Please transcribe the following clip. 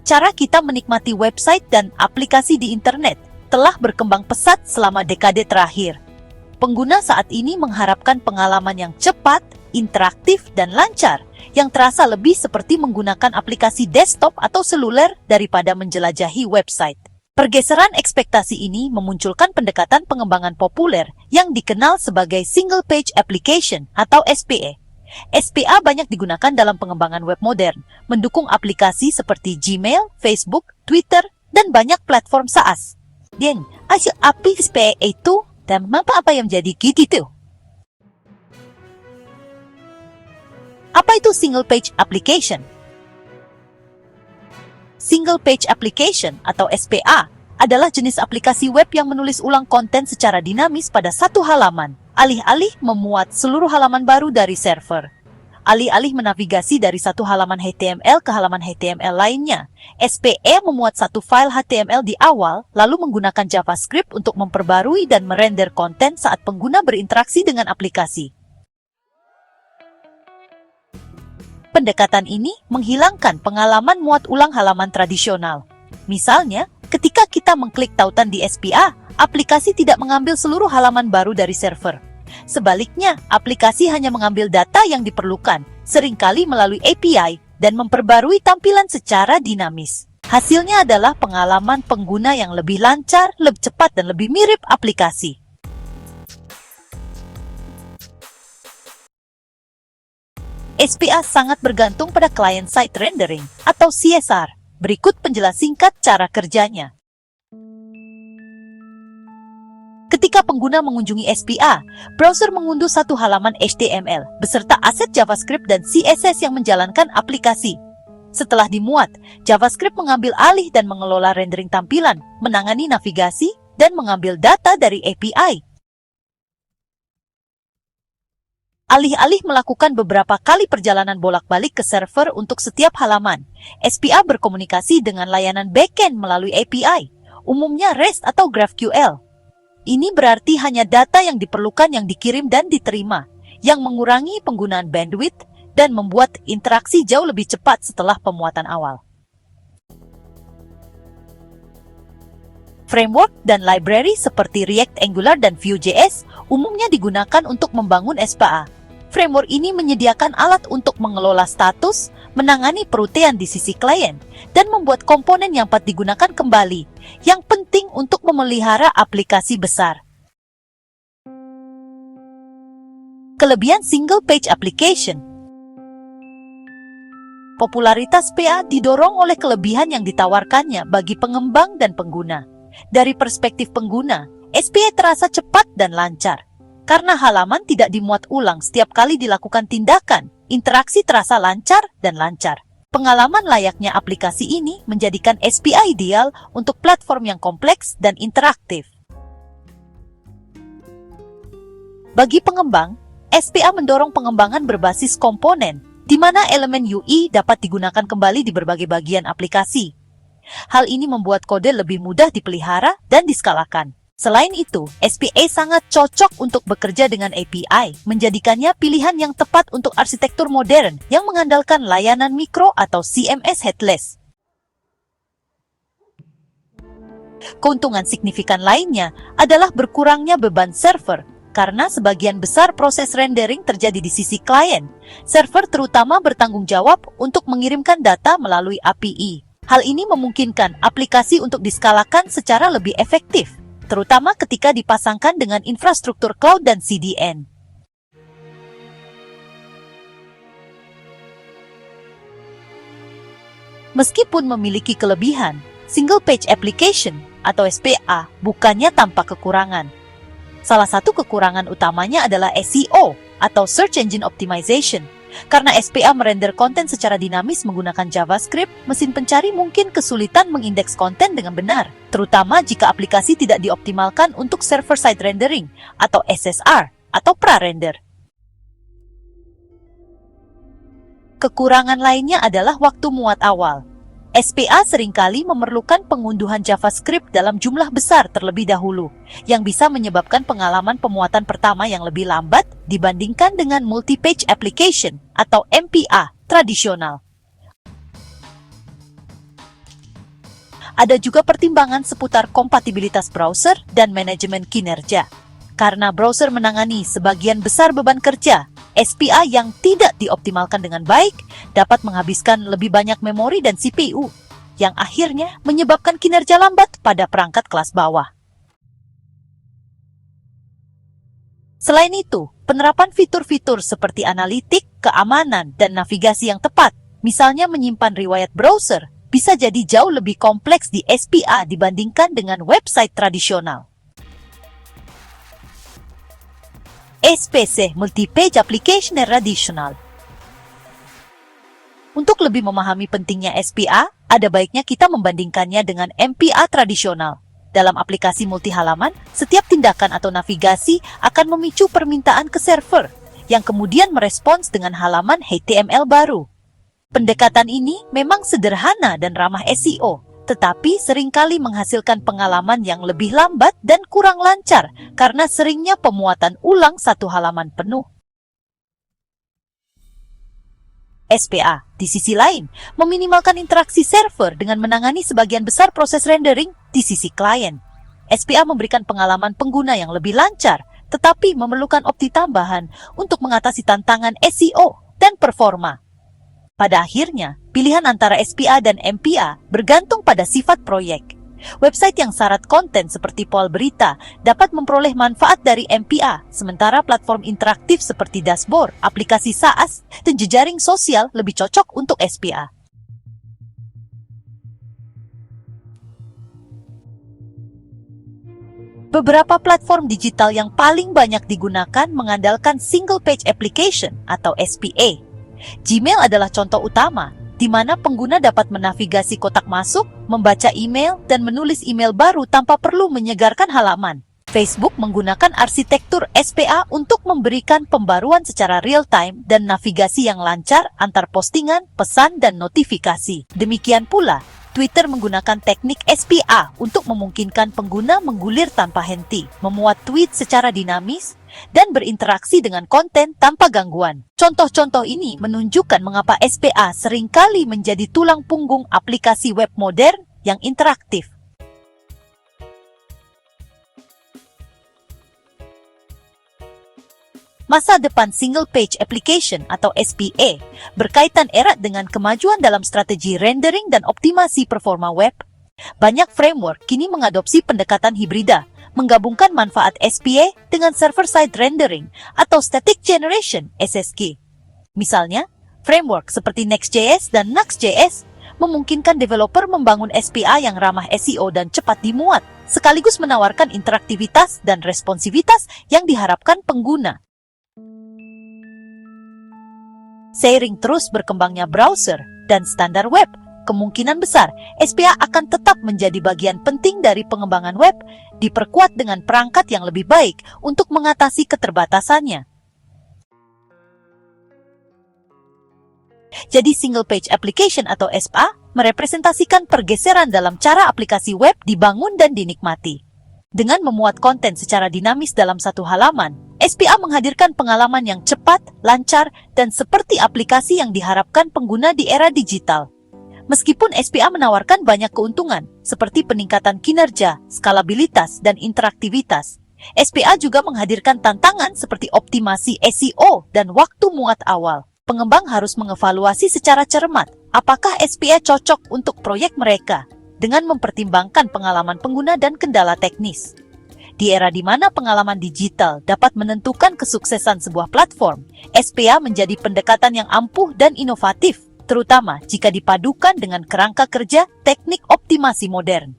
cara kita menikmati website dan aplikasi di internet telah berkembang pesat selama dekade terakhir. Pengguna saat ini mengharapkan pengalaman yang cepat, interaktif, dan lancar, yang terasa lebih seperti menggunakan aplikasi desktop atau seluler daripada menjelajahi website. Pergeseran ekspektasi ini memunculkan pendekatan pengembangan populer yang dikenal sebagai Single Page Application atau SPA. SPA banyak digunakan dalam pengembangan web modern, mendukung aplikasi seperti Gmail, Facebook, Twitter, dan banyak platform SaaS. Dan, api SPA itu, dan apa yang jadi gitu? Apa itu Single Page Application? Single Page Application atau SPA adalah jenis aplikasi web yang menulis ulang konten secara dinamis pada satu halaman, alih-alih memuat seluruh halaman baru dari server. Alih-alih menavigasi dari satu halaman HTML ke halaman HTML lainnya, SPA memuat satu file HTML di awal, lalu menggunakan JavaScript untuk memperbarui dan merender konten saat pengguna berinteraksi dengan aplikasi. Pendekatan ini menghilangkan pengalaman muat ulang halaman tradisional. Misalnya, ketika kita mengklik tautan di SPA, aplikasi tidak mengambil seluruh halaman baru dari server. Sebaliknya, aplikasi hanya mengambil data yang diperlukan, seringkali melalui API, dan memperbarui tampilan secara dinamis. Hasilnya adalah pengalaman pengguna yang lebih lancar, lebih cepat, dan lebih mirip aplikasi. SPA sangat bergantung pada client-side rendering atau CSR. Berikut penjelasan singkat cara kerjanya. Ketika pengguna mengunjungi SPA, browser mengunduh satu halaman HTML beserta aset JavaScript dan CSS yang menjalankan aplikasi. Setelah dimuat, JavaScript mengambil alih dan mengelola rendering tampilan, menangani navigasi, dan mengambil data dari API. Alih-alih melakukan beberapa kali perjalanan bolak-balik ke server untuk setiap halaman, SPA berkomunikasi dengan layanan backend melalui API, umumnya REST atau GraphQL. Ini berarti hanya data yang diperlukan yang dikirim dan diterima, yang mengurangi penggunaan bandwidth dan membuat interaksi jauh lebih cepat setelah pemuatan awal. Framework dan library seperti React, Angular, dan Vue.js umumnya digunakan untuk membangun SPA. Framework ini menyediakan alat untuk mengelola status, menangani perutean di sisi klien, dan membuat komponen yang dapat digunakan kembali, yang penting untuk memelihara aplikasi besar. Kelebihan Single Page Application. Popularitas SPA didorong oleh kelebihan yang ditawarkannya bagi pengembang dan pengguna. Dari perspektif pengguna, SPA terasa cepat dan lancar. Karena halaman tidak dimuat ulang setiap kali dilakukan tindakan, interaksi terasa lancar dan lancar. Pengalaman layaknya aplikasi ini menjadikan SPA ideal untuk platform yang kompleks dan interaktif. Bagi pengembang, SPA mendorong pengembangan berbasis komponen, di mana elemen UI dapat digunakan kembali di berbagai bagian aplikasi. Hal ini membuat kode lebih mudah dipelihara dan diskalakan. Selain itu, SPA sangat cocok untuk bekerja dengan API, menjadikannya pilihan yang tepat untuk arsitektur modern yang mengandalkan layanan mikro atau CMS headless. Keuntungan signifikan lainnya adalah berkurangnya beban server, karena sebagian besar proses rendering terjadi di sisi klien. Server terutama bertanggung jawab untuk mengirimkan data melalui API. Hal ini memungkinkan aplikasi untuk diskalakan secara lebih efektif, terutama ketika dipasangkan dengan infrastruktur cloud dan CDN. Meskipun memiliki kelebihan, Single Page Application atau SPA bukannya tanpa kekurangan. Salah satu kekurangan utamanya adalah SEO atau Search Engine Optimization. Karena SPA merender konten secara dinamis menggunakan JavaScript, mesin pencari mungkin kesulitan mengindeks konten dengan benar, terutama jika aplikasi tidak dioptimalkan untuk server-side rendering atau SSR atau pra-render. Kekurangan lainnya adalah waktu muat awal. SPA seringkali memerlukan pengunduhan JavaScript dalam jumlah besar terlebih dahulu, yang bisa menyebabkan pengalaman pemuatan pertama yang lebih lambat dibandingkan dengan multi-page application atau MPA tradisional. Ada juga pertimbangan seputar kompatibilitas browser dan manajemen kinerja. Karena browser menangani sebagian besar beban kerja, SPA yang tidak dioptimalkan dengan baik dapat menghabiskan lebih banyak memori dan CPU, yang akhirnya menyebabkan kinerja lambat pada perangkat kelas bawah. Selain itu, penerapan fitur-fitur seperti analitik, keamanan, dan navigasi yang tepat, misalnya menyimpan riwayat browser, bisa jadi jauh lebih kompleks di SPA dibandingkan dengan website tradisional. SPC Multi-Page Application Traditional. Untuk lebih memahami pentingnya SPA, ada baiknya kita membandingkannya dengan MPA tradisional. Dalam aplikasi multi halaman, setiap tindakan atau navigasi akan memicu permintaan ke server, yang kemudian merespons dengan halaman HTML baru. Pendekatan ini memang sederhana dan ramah SEO, tetapi seringkali menghasilkan pengalaman yang lebih lambat dan kurang lancar karena seringnya pemuatan ulang satu halaman penuh. SPA, di sisi lain, meminimalkan interaksi server dengan menangani sebagian besar proses rendering di sisi klien. SPA memberikan pengalaman pengguna yang lebih lancar, tetapi memerlukan opsi tambahan untuk mengatasi tantangan SEO dan performa. Pada akhirnya, pilihan antara SPA dan MPA bergantung pada sifat proyek. Website yang syarat konten seperti poll berita dapat memperoleh manfaat dari MPA, sementara platform interaktif seperti dashboard, aplikasi SaaS, dan jejaring sosial lebih cocok untuk SPA. Beberapa platform digital yang paling banyak digunakan mengandalkan Single Page Application atau SPA. Gmail adalah contoh utama, di mana pengguna dapat menavigasi kotak masuk, membaca email, dan menulis email baru tanpa perlu menyegarkan halaman. Facebook menggunakan arsitektur SPA untuk memberikan pembaruan secara real-time dan navigasi yang lancar antar postingan, pesan, dan notifikasi. Demikian pula, Twitter menggunakan teknik SPA untuk memungkinkan pengguna menggulir tanpa henti, memuat tweet secara dinamis, dan berinteraksi dengan konten tanpa gangguan. Contoh-contoh ini menunjukkan mengapa SPA seringkali menjadi tulang punggung aplikasi web modern yang interaktif. Masa depan Single Page Application atau SPA berkaitan erat dengan kemajuan dalam strategi rendering dan optimasi performa web. Banyak framework kini mengadopsi pendekatan hibrida, menggabungkan manfaat SPA dengan server-side rendering atau static generation (SSG). Misalnya, framework seperti Next.js dan Nuxt.js memungkinkan developer membangun SPA yang ramah SEO dan cepat dimuat, sekaligus menawarkan interaktivitas dan responsivitas yang diharapkan pengguna. Seiring terus berkembangnya browser dan standar web, kemungkinan besar SPA akan tetap menjadi bagian penting dari pengembangan web, diperkuat dengan perangkat yang lebih baik untuk mengatasi keterbatasannya. Jadi Single Page Application atau SPA merepresentasikan pergeseran dalam cara aplikasi web dibangun dan dinikmati. Dengan memuat konten secara dinamis dalam satu halaman, SPA menghadirkan pengalaman yang cepat, lancar, dan seperti aplikasi yang diharapkan pengguna di era digital. Meskipun SPA menawarkan banyak keuntungan, seperti peningkatan kinerja, skalabilitas, dan interaktivitas, SPA juga menghadirkan tantangan seperti optimasi SEO dan waktu muat awal. Pengembang harus mengevaluasi secara cermat apakah SPA cocok untuk proyek mereka, dengan mempertimbangkan pengalaman pengguna dan kendala teknis. Di era di mana pengalaman digital dapat menentukan kesuksesan sebuah platform, SPA menjadi pendekatan yang ampuh dan inovatif, terutama jika dipadukan dengan kerangka kerja teknik optimasi modern.